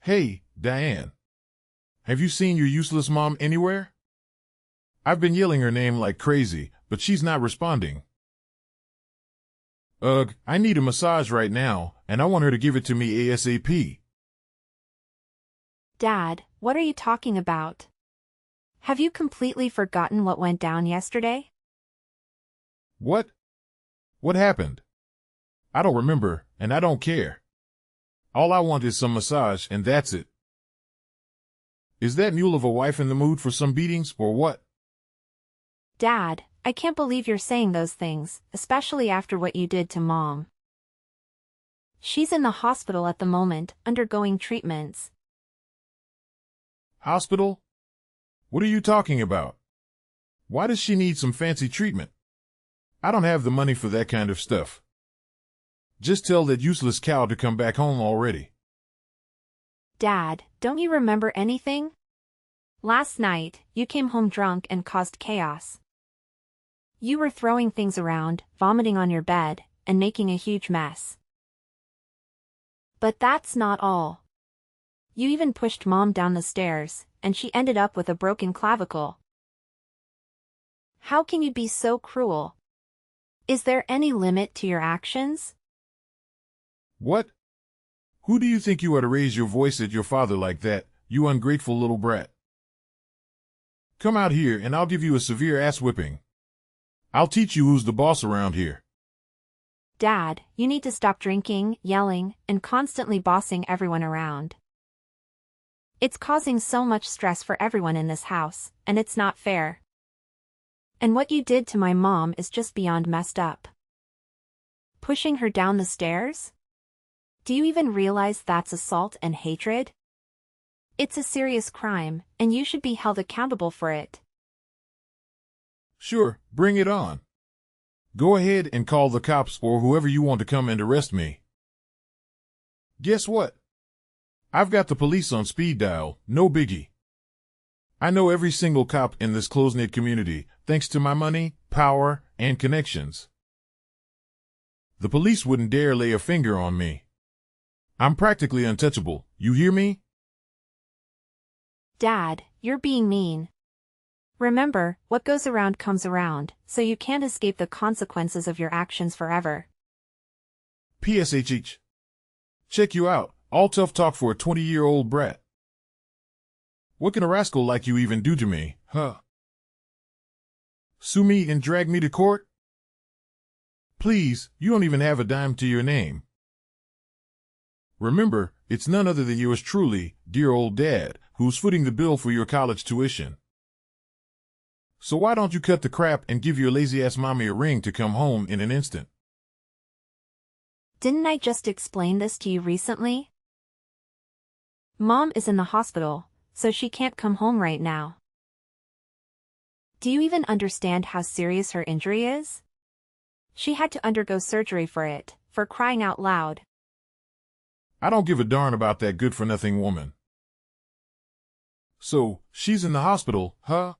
Hey, Diane. Have you seen your useless mom anywhere? I've been yelling her name like crazy, but she's not responding. Ugh, I need a massage right now, and I want her to give it to me ASAP. Dad, what are you talking about? Have you completely forgotten what went down yesterday? What? What happened? I don't remember, and I don't care. All I want is some massage, and that's it. Is that mule of a wife in the mood for some beatings, or what? Dad, I can't believe you're saying those things, especially after what you did to Mom. She's in the hospital at the moment, undergoing treatments. Hospital? What are you talking about? Why does she need some fancy treatment? I don't have the money for that kind of stuff. Just tell that useless cow to come back home already. Dad, don't you remember anything? Last night, you came home drunk and caused chaos. You were throwing things around, vomiting on your bed, and making a huge mess. But that's not all. You even pushed Mom down the stairs, and she ended up with a broken clavicle. How can you be so cruel? Is there any limit to your actions? What? Who do you think you are to raise your voice at your father like that, you ungrateful little brat? Come out here and I'll give you a severe ass whipping. I'll teach you who's the boss around here. Dad, you need to stop drinking, yelling, and constantly bossing everyone around. It's causing so much stress for everyone in this house, and it's not fair. And what you did to my mom is just beyond messed up. Pushing her down the stairs? Do you even realize that's assault and hatred? It's a serious crime, and you should be held accountable for it. Sure, bring it on. Go ahead and call the cops or whoever you want to come and arrest me. Guess what? I've got the police on speed dial, no biggie. I know every single cop in this close-knit community, thanks to my money, power, and connections. The police wouldn't dare lay a finger on me. I'm practically untouchable, you hear me? Dad, you're being mean. Remember, what goes around comes around, so you can't escape the consequences of your actions forever. PSHH. Check you out, all tough talk for a 20-year-old brat. What can a rascal like you even do to me, huh? Sue me and drag me to court? Please, you don't even have a dime to your name. Remember, it's none other than yours truly, dear old dad, who's footing the bill for your college tuition. So why don't you cut the crap and give your lazy-ass mommy a ring to come home in an instant? Didn't I just explain this to you recently? Mom is in the hospital, so she can't come home right now. Do you even understand how serious her injury is? She had to undergo surgery for it, for crying out loud. I don't give a darn about that good-for-nothing woman. So, she's in the hospital, huh?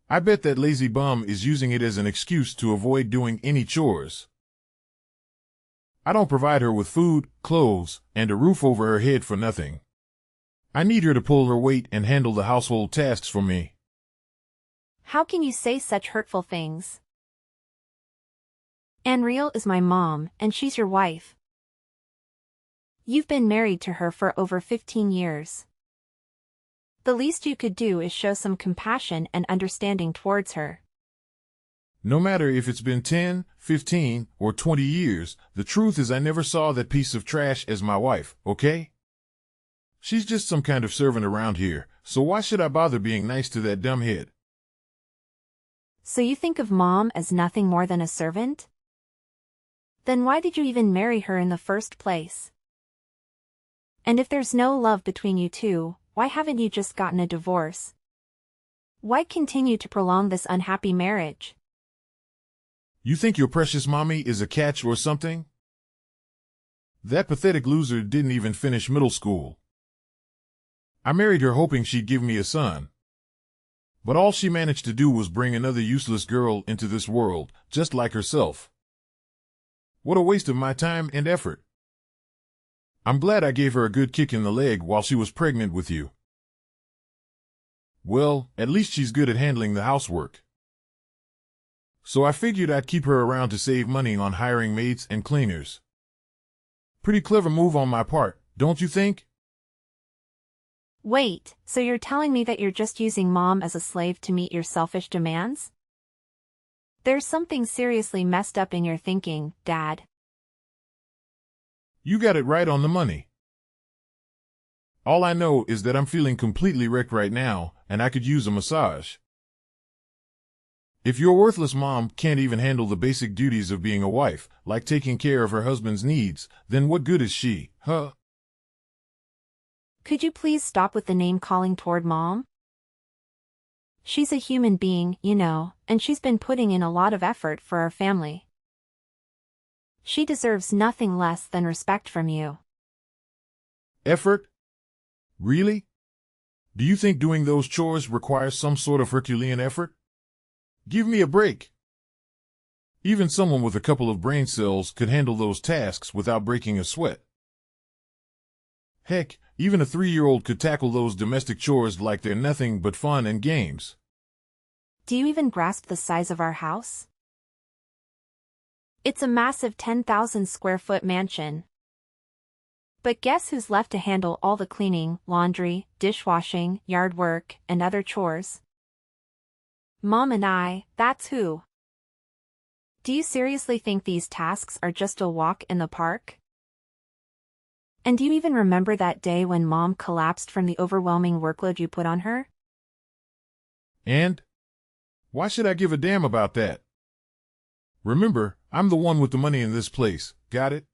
I bet that lazy bum is using it as an excuse to avoid doing any chores. I don't provide her with food, clothes, and a roof over her head for nothing. I need her to pull her weight and handle the household tasks for me. How can you say such hurtful things? Anriel is my mom, and she's your wife. You've been married to her for over 15 years. The least you could do is show some compassion and understanding towards her. No matter if it's been 10, 15, or 20 years, the truth is I never saw that piece of trash as my wife, okay? She's just some kind of servant around here, so why should I bother being nice to that dumbhead? So you think of Mom as nothing more than a servant? Then why did you even marry her in the first place? And if there's no love between you two, why haven't you just gotten a divorce? Why continue to prolong this unhappy marriage? You think your precious mommy is a catch or something? That pathetic loser didn't even finish middle school. I married her hoping she'd give me a son. But all she managed to do was bring another useless girl into this world, just like herself. What a waste of my time and effort. I'm glad I gave her a good kick in the leg while she was pregnant with you. Well, at least she's good at handling the housework. So I figured I'd keep her around to save money on hiring maids and cleaners. Pretty clever move on my part, don't you think? Wait, so you're telling me that you're just using Mom as a slave to meet your selfish demands? There's something seriously messed up in your thinking, Dad. You got it right on the money. All I know is that I'm feeling completely wrecked right now, and I could use a massage. If your worthless mom can't even handle the basic duties of being a wife, like taking care of her husband's needs, then what good is she, huh? Could you please stop with the name-calling toward Mom? She's a human being, you know, and she's been putting in a lot of effort for our family. She deserves nothing less than respect from you. Effort? Really? Do you think doing those chores requires some sort of Herculean effort? Give me a break. Even someone with a couple of brain cells could handle those tasks without breaking a sweat. Heck, even a 3-year-old could tackle those domestic chores like they're nothing but fun and games. Do you even grasp the size of our house? It's a massive 10,000 square foot mansion. But guess who's left to handle all the cleaning, laundry, dishwashing, yard work, and other chores? Mom and I, that's who. Do you seriously think these tasks are just a walk in the park? And do you even remember that day when Mom collapsed from the overwhelming workload you put on her? And? Why should I give a damn about that? Remember, I'm the one with the money in this place, got it?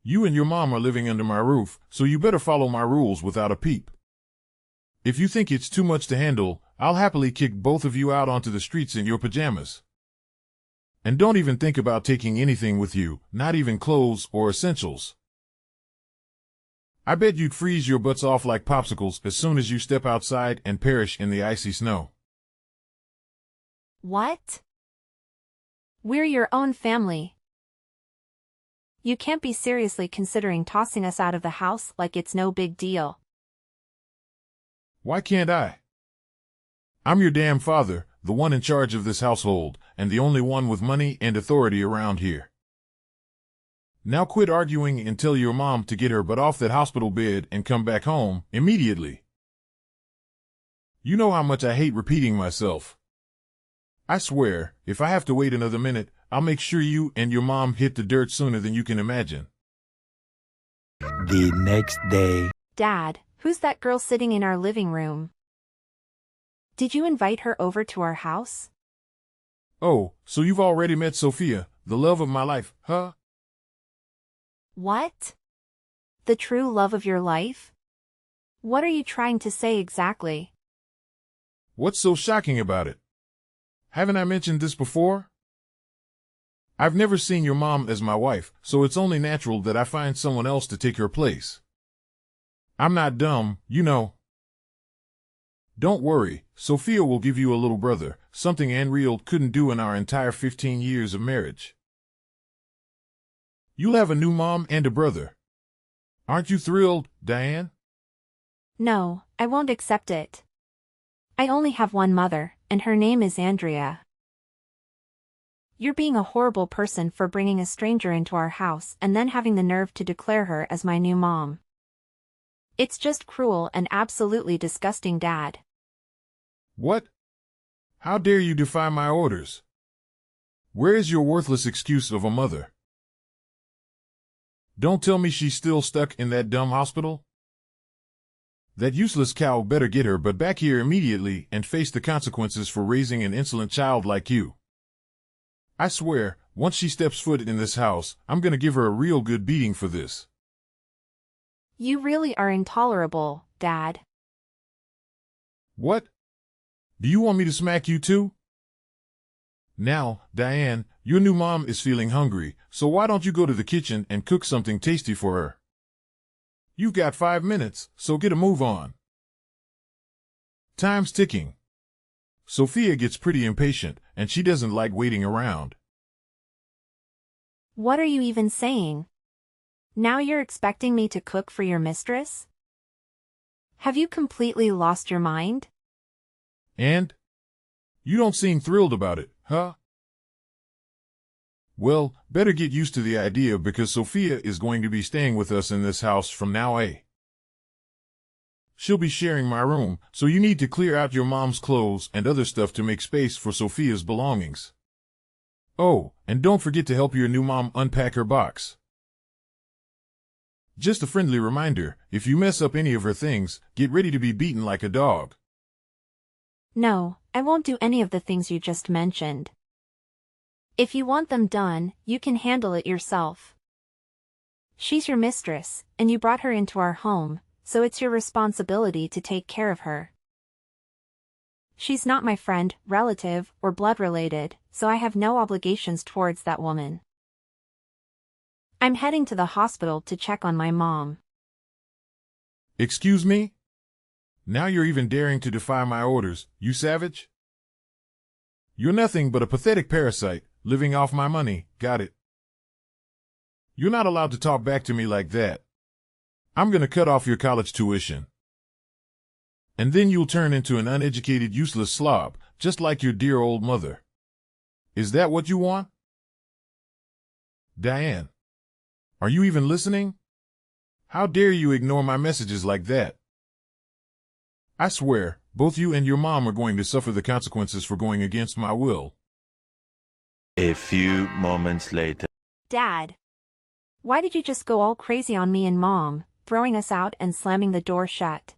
You and your mom are living under my roof, so you better follow my rules without a peep. If you think it's too much to handle, I'll happily kick both of you out onto the streets in your pajamas. And don't even think about taking anything with you, not even clothes or essentials. I bet you'd freeze your butts off like popsicles as soon as you step outside and perish in the icy snow. What? We're your own family. You can't be seriously considering tossing us out of the house like it's no big deal. Why can't I? I'm your damn father, the one in charge of this household, and the only one with money and authority around here. Now quit arguing and tell your mom to get her butt off that hospital bed and come back home immediately. You know how much I hate repeating myself. I swear, if I have to wait another minute, I'll make sure you and your mom hit the dirt sooner than you can imagine. The next day. Dad, who's that girl sitting in our living room? Did you invite her over to our house? Oh, so you've already met Sophia, the love of my life, huh? What? The true love of your life? What are you trying to say exactly? What's so shocking about it? Haven't I mentioned this before? I've never seen your mom as my wife, so it's only natural that I find someone else to take her place. I'm not dumb, you know. Don't worry, Sophia will give you a little brother, something Anreal couldn't do in our entire 15 years of marriage. You'll have a new mom and a brother. Aren't you thrilled, Diane? No, I won't accept it. I only have one mother, and her name is Andrea. You're being a horrible person for bringing a stranger into our house and then having the nerve to declare her as my new mom. It's just cruel and absolutely disgusting, Dad. What? How dare you defy my orders? Where is your worthless excuse of a mother? Don't tell me she's still stuck in that dumb hospital? That useless cow better get her butt back here immediately and face the consequences for raising an insolent child like you. I swear, once she steps foot in this house, I'm gonna give her a real good beating for this. You really are intolerable, Dad. What? Do you want me to smack you too? Now, Diane, your new mom is feeling hungry, so why don't you go to the kitchen and cook something tasty for her? You've got 5 minutes, so get a move on. Time's ticking. Sophia gets pretty impatient, and she doesn't like waiting around. What are you even saying? Now you're expecting me to cook for your mistress? Have you completely lost your mind? And? You don't seem thrilled about it, huh? Well, better get used to the idea because Sophia is going to be staying with us in this house from now on. She'll be sharing my room, so you need to clear out your mom's clothes and other stuff to make space for Sophia's belongings. Oh, and don't forget to help your new mom unpack her box. Just a friendly reminder, if you mess up any of her things, get ready to be beaten like a dog. No, I won't do any of the things you just mentioned. If you want them done, you can handle it yourself. She's your mistress, and you brought her into our home, so it's your responsibility to take care of her. She's not my friend, relative, or blood related, so I have no obligations towards that woman. I'm heading to the hospital to check on my mom. Excuse me? Now you're even daring to defy my orders, you savage? You're nothing but a pathetic parasite, living off my money, got it? You're not allowed to talk back to me like that. I'm gonna cut off your college tuition. And then you'll turn into an uneducated, useless slob, just like your dear old mother. Is that what you want? Diane, are you even listening? How dare you ignore my messages like that? I swear, both you and your mom are going to suffer the consequences for going against my will. A few moments later. Dad, why did you just go all crazy on me and Mom, throwing us out and slamming the door shut?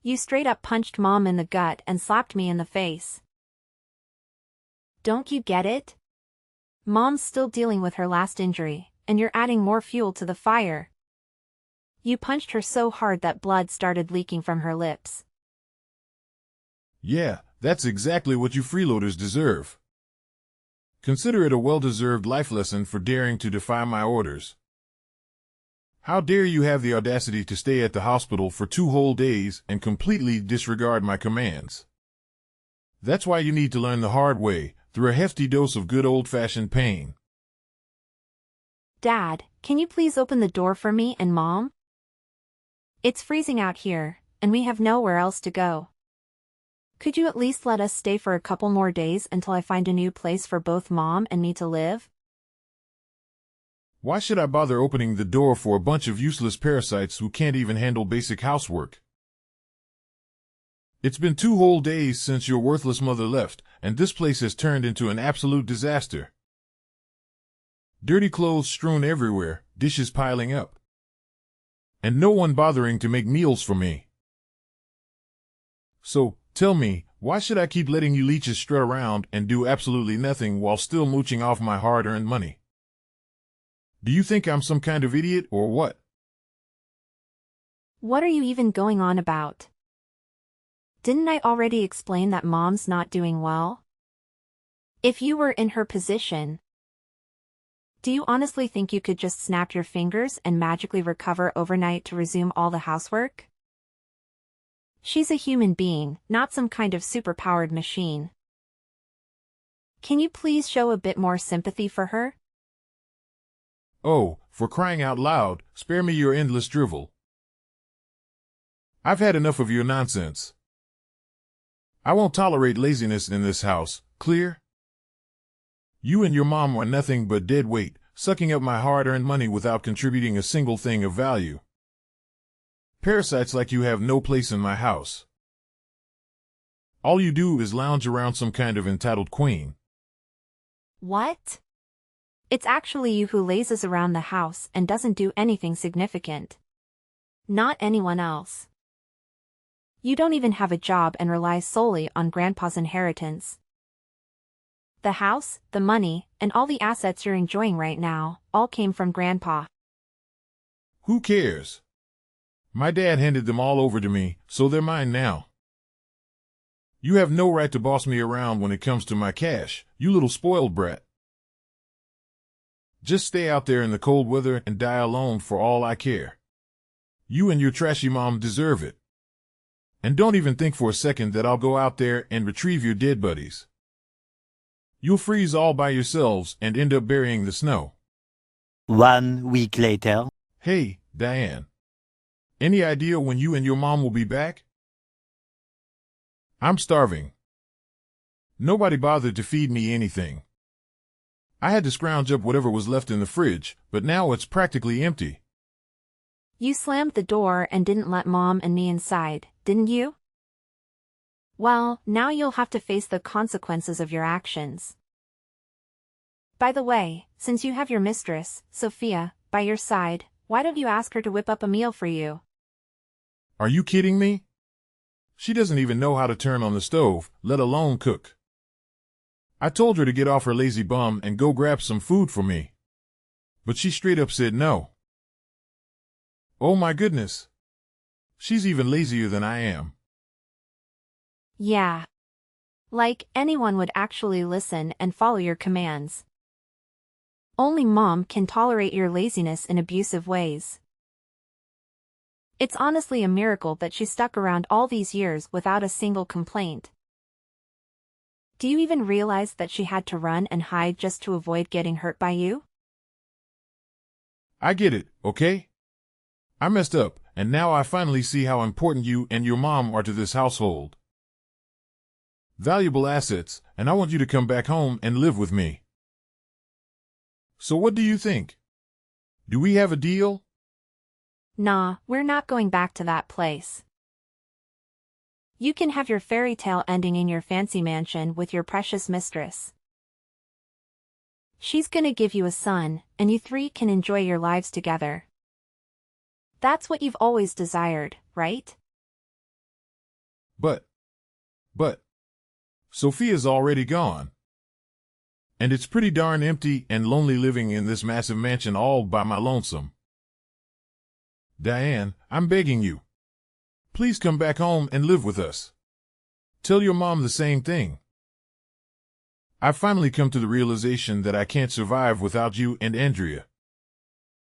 You straight up punched Mom in the gut and slapped me in the face. Don't you get it? Mom's still dealing with her last injury, and you're adding more fuel to the fire. You punched her so hard that blood started leaking from her lips. Yeah, that's exactly what you freeloaders deserve. Consider it a well-deserved life lesson for daring to defy my orders. How dare you have the audacity to stay at the hospital for 2 whole days and completely disregard my commands? That's why you need to learn the hard way, through a hefty dose of good old-fashioned pain. Dad, can you please open the door for me and Mom? It's freezing out here, and we have nowhere else to go. Could you at least let us stay for a couple more days until I find a new place for both Mom and me to live? Why should I bother opening the door for a bunch of useless parasites who can't even handle basic housework? It's been 2 whole days since your worthless mother left, and this place has turned into an absolute disaster. Dirty clothes strewn everywhere, dishes piling up. And no one bothering to make meals for me. So, tell me, why should I keep letting you leeches strut around and do absolutely nothing while still mooching off my hard-earned money? Do you think I'm some kind of idiot or what? What are you even going on about? Didn't I already explain that Mom's not doing well? If you were in her position, do you honestly think you could just snap your fingers and magically recover overnight to resume all the housework? She's a human being, not some kind of superpowered machine. Can you please show a bit more sympathy for her? Oh, for crying out loud, spare me your endless drivel. I've had enough of your nonsense. I won't tolerate laziness in this house, clear? You and your mom are nothing but dead weight, sucking up my hard-earned money without contributing a single thing of value. Parasites like you have no place in my house. All you do is lounge around some kind of entitled queen. What? It's actually you who lazes around the house and doesn't do anything significant. Not anyone else. You don't even have a job and rely solely on Grandpa's inheritance. The house, the money, and all the assets you're enjoying right now, all came from Grandpa. Who cares? My dad handed them all over to me, so they're mine now. You have no right to boss me around when it comes to my cash, you little spoiled brat. Just stay out there in the cold weather and die alone for all I care. You and your trashy mom deserve it. And don't even think for a second that I'll go out there and retrieve your dead buddies. You'll freeze all by yourselves and end up burying the snow. 1 week later. Hey, Diane. Any idea when you and your mom will be back? I'm starving. Nobody bothered to feed me anything. I had to scrounge up whatever was left in the fridge, but now it's practically empty. You slammed the door and didn't let Mom and me inside, didn't you? Well, now you'll have to face the consequences of your actions. By the way, since you have your mistress, Sophia, by your side, why don't you ask her to whip up a meal for you? Are you kidding me? She doesn't even know how to turn on the stove, let alone cook. I told her to get off her lazy bum and go grab some food for me. But she straight up said no. Oh my goodness. She's even lazier than I am. Yeah. Like anyone would actually listen and follow your commands. Only Mom can tolerate your laziness in abusive ways. It's honestly a miracle that she stuck around all these years without a single complaint. Do you even realize that she had to run and hide just to avoid getting hurt by you? I get it, okay? I messed up, and now I finally see how important you and your mom are to this household. Valuable assets, and I want you to come back home and live with me. So what do you think? Do we have a deal? Nah, we're not going back to that place. You can have your fairy tale ending in your fancy mansion with your precious mistress. She's gonna give you a son, and you three can enjoy your lives together. That's what you've always desired, right? But, Sophia's already gone. And it's pretty darn empty and lonely living in this massive mansion all by my lonesome. Diane, I'm begging you. Please come back home and live with us. Tell your mom the same thing. I've finally come to the realization that I can't survive without you and Andrea.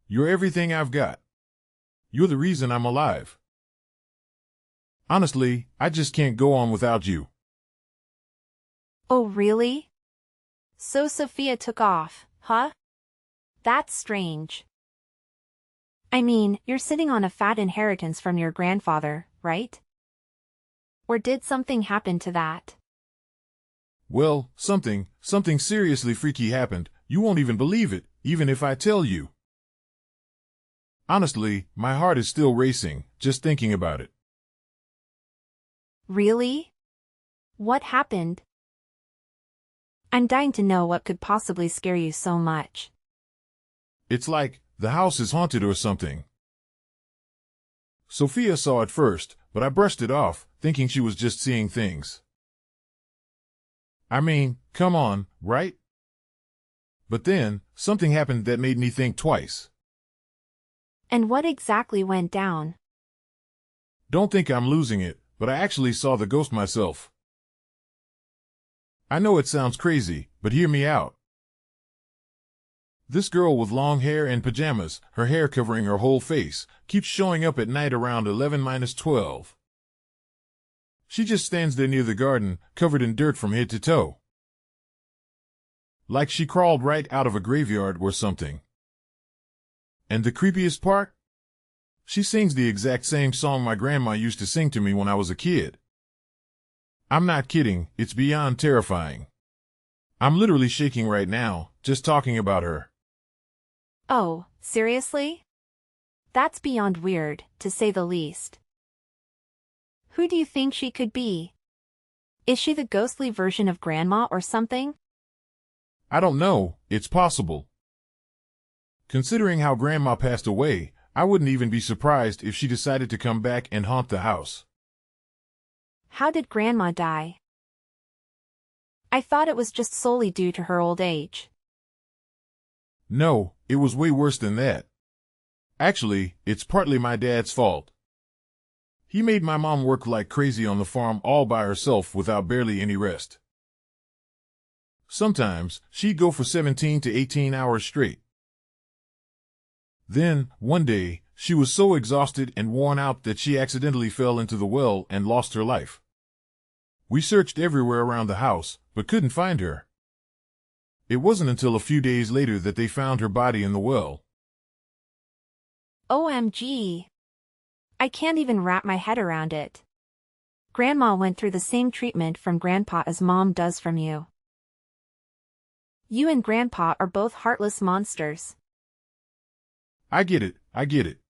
You're everything I've got. You're the reason I'm alive. Honestly, I just can't go on without you. Oh really? So Sophia took off, huh? That's strange. I mean, you're sitting on a fat inheritance from your grandfather, right? Or did something happen to that? Well, something seriously freaky happened. You won't even believe it, even if I tell you. Honestly, my heart is still racing, just thinking about it. Really? What happened? I'm dying to know what could possibly scare you so much. It's like the house is haunted or something. Sophia saw it first, but I brushed it off, thinking she was just seeing things. I mean, come on, right? But then, something happened that made me think twice. And what exactly went down? Don't think I'm losing it, but I actually saw the ghost myself. I know it sounds crazy, but hear me out. This girl with long hair and pajamas, her hair covering her whole face, keeps showing up at night around 11-12. She just stands there near the garden, covered in dirt from head to toe. Like she crawled right out of a graveyard or something. And the creepiest part? She sings the exact same song my grandma used to sing to me when I was a kid. I'm not kidding, it's beyond terrifying. I'm literally shaking right now, just talking about her. Oh, seriously? That's beyond weird, to say the least. Who do you think she could be? Is she the ghostly version of Grandma or something? I don't know, it's possible. Considering how Grandma passed away, I wouldn't even be surprised if she decided to come back and haunt the house. How did Grandma die? I thought it was just solely due to her old age. No, it was way worse than that. Actually, it's partly my dad's fault. He made my mom work like crazy on the farm all by herself without barely any rest. Sometimes, she'd go for 17 to 18 hours straight. Then, one day, she was so exhausted and worn out that she accidentally fell into the well and lost her life. We searched everywhere around the house, but couldn't find her. It wasn't until a few days later that they found her body in the well. OMG. I can't even wrap my head around it. Grandma went through the same treatment from Grandpa as Mom does from you. You and Grandpa are both heartless monsters. I get it, I get it.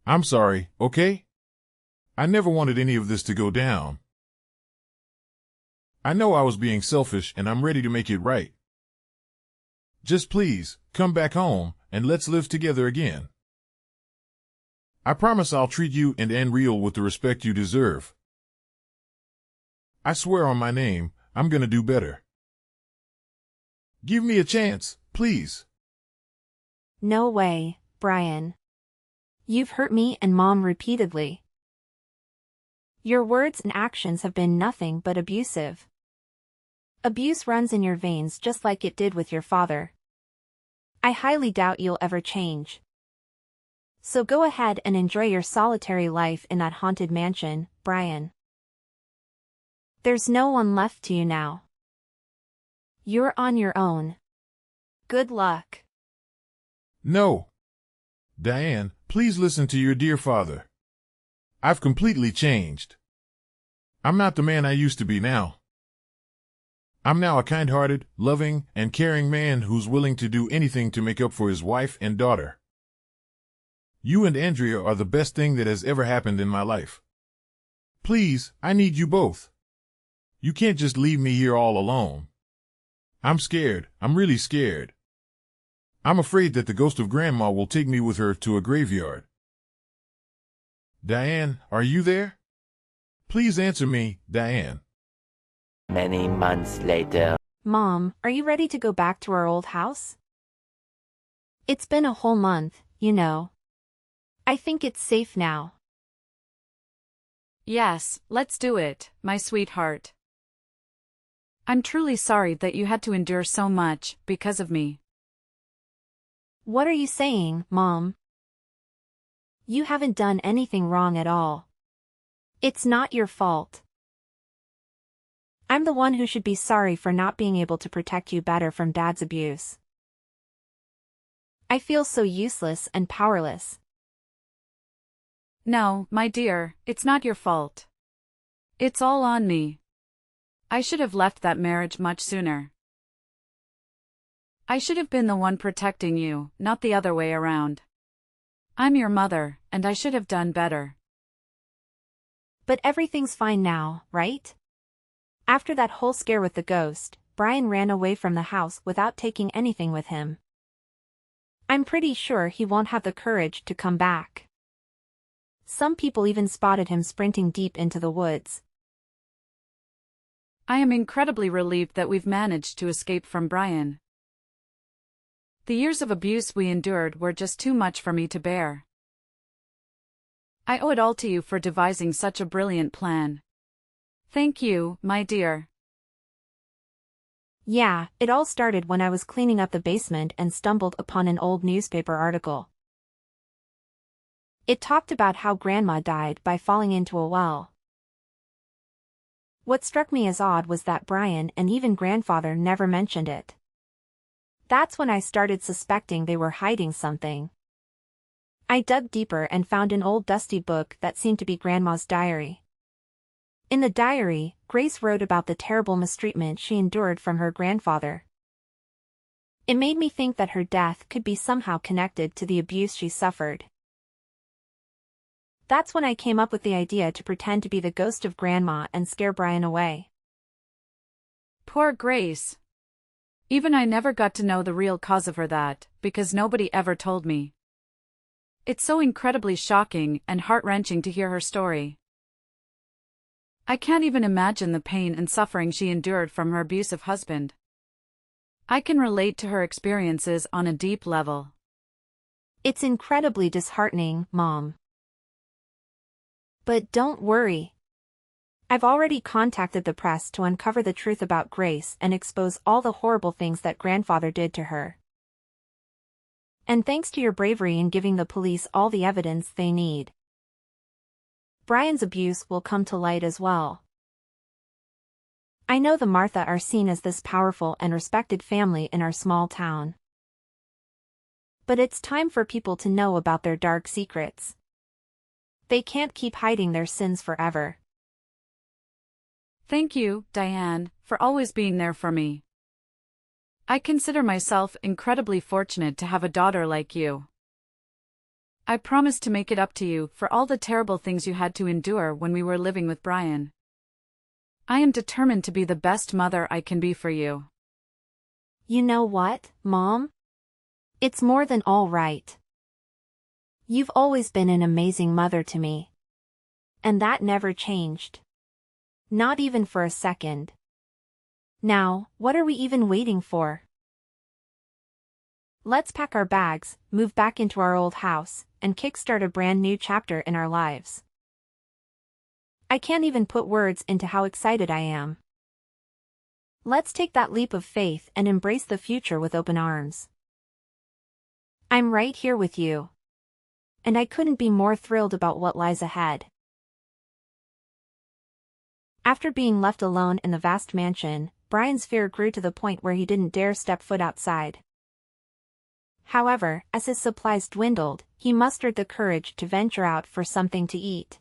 I'm sorry, okay? I never wanted any of this to go down. I know I was being selfish and I'm ready to make it right. Just please, come back home, and let's live together again. I promise I'll treat you and Real with the respect you deserve. I swear on my name, I'm gonna do better. Give me a chance, please. No way, Brian. You've hurt me and Mom repeatedly. Your words and actions have been nothing but abusive. Abuse runs in your veins just like it did with your father. I highly doubt you'll ever change. So go ahead and enjoy your solitary life in that haunted mansion, Brian. There's no one left to you now. You're on your own. Good luck. No. Diane, please listen to your dear father. I've completely changed. I'm not the man I used to be now. I'm now a kind-hearted, loving, and caring man who's willing to do anything to make up for his wife and daughter. You and Andrea are the best thing that has ever happened in my life. Please, I need you both. You can't just leave me here all alone. I'm scared. I'm really scared. I'm afraid that the ghost of Grandma will take me with her to a graveyard. Diane, are you there? Please answer me, Diane. Many months later. Mom, are you ready to go back to our old house? It's been a whole month, you know. I think it's safe now. Yes, let's do it, my sweetheart. I'm truly sorry that you had to endure so much because of me. What are you saying, Mom? You haven't done anything wrong at all. It's not your fault. I'm the one who should be sorry for not being able to protect you better from Dad's abuse. I feel so useless and powerless. No, my dear, it's not your fault. It's all on me. I should have left that marriage much sooner. I should have been the one protecting you, not the other way around. I'm your mother, and I should have done better. But everything's fine now, right? After that whole scare with the ghost, Brian ran away from the house without taking anything with him. I'm pretty sure he won't have the courage to come back. Some people even spotted him sprinting deep into the woods. I am incredibly relieved that we've managed to escape from Brian. The years of abuse we endured were just too much for me to bear. I owe it all to you for devising such a brilliant plan. Thank you, my dear. Yeah, it all started when I was cleaning up the basement and stumbled upon an old newspaper article. It talked about how Grandma died by falling into a well. What struck me as odd was that Brian and even Grandfather never mentioned it. That's when I started suspecting they were hiding something. I dug deeper and found an old dusty book that seemed to be Grandma's diary. In the diary, Grace wrote about the terrible mistreatment she endured from her grandfather. It made me think that her death could be somehow connected to the abuse she suffered. That's when I came up with the idea to pretend to be the ghost of Grandma and scare Brian away. Poor Grace. Even I never got to know the real cause of her that, because nobody ever told me. It's so incredibly shocking and heart-wrenching to hear her story. I can't even imagine the pain and suffering she endured from her abusive husband. I can relate to her experiences on a deep level. It's incredibly disheartening, Mom. But don't worry. I've already contacted the press to uncover the truth about Grace and expose all the horrible things that Grandfather did to her. And thanks to your bravery in giving the police all the evidence they need, Brian's abuse will come to light as well. I know the Martha are seen as this powerful and respected family in our small town. But it's time for people to know about their dark secrets. They can't keep hiding their sins forever. Thank you, Diane, for always being there for me. I consider myself incredibly fortunate to have a daughter like you. I promise to make it up to you for all the terrible things you had to endure when we were living with Brian. I am determined to be the best mother I can be for you. You know what, Mom? It's more than all right. You've always been an amazing mother to me. And that never changed. Not even for a second. Now, what are we even waiting for? Let's pack our bags, move back into our old house, and kickstart a brand new chapter in our lives. I can't even put words into how excited I am. Let's take that leap of faith and embrace the future with open arms. I'm right here with you. And I couldn't be more thrilled about what lies ahead. After being left alone in the vast mansion, Brian's fear grew to the point where he didn't dare step foot outside. However, as his supplies dwindled, he mustered the courage to venture out for something to eat.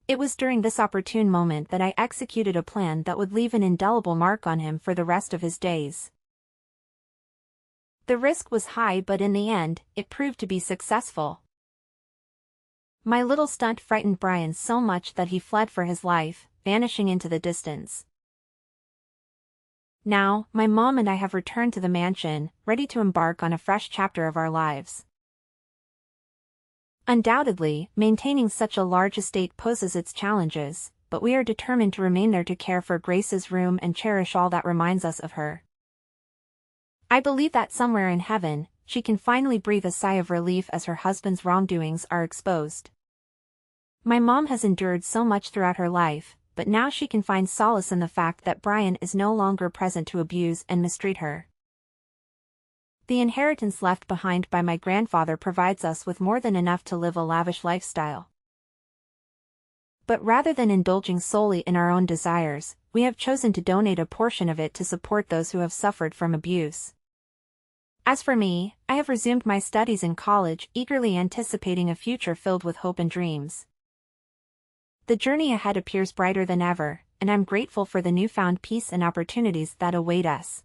It was during this opportune moment that I executed a plan that would leave an indelible mark on him for the rest of his days. The risk was high, but in the end, it proved to be successful. My little stunt frightened Brian so much that he fled for his life, vanishing into the distance. Now, my mom and I have returned to the mansion, ready to embark on a fresh chapter of our lives. Undoubtedly, maintaining such a large estate poses its challenges, but we are determined to remain there to care for Grace's room and cherish all that reminds us of her. I believe that somewhere in heaven, she can finally breathe a sigh of relief as her husband's wrongdoings are exposed. My mom has endured so much throughout her life, but now she can find solace in the fact that Brian is no longer present to abuse and mistreat her. The inheritance left behind by my grandfather provides us with more than enough to live a lavish lifestyle. But rather than indulging solely in our own desires, we have chosen to donate a portion of it to support those who have suffered from abuse. As for me, I have resumed my studies in college, eagerly anticipating a future filled with hope and dreams. The journey ahead appears brighter than ever, and I'm grateful for the newfound peace and opportunities that await us.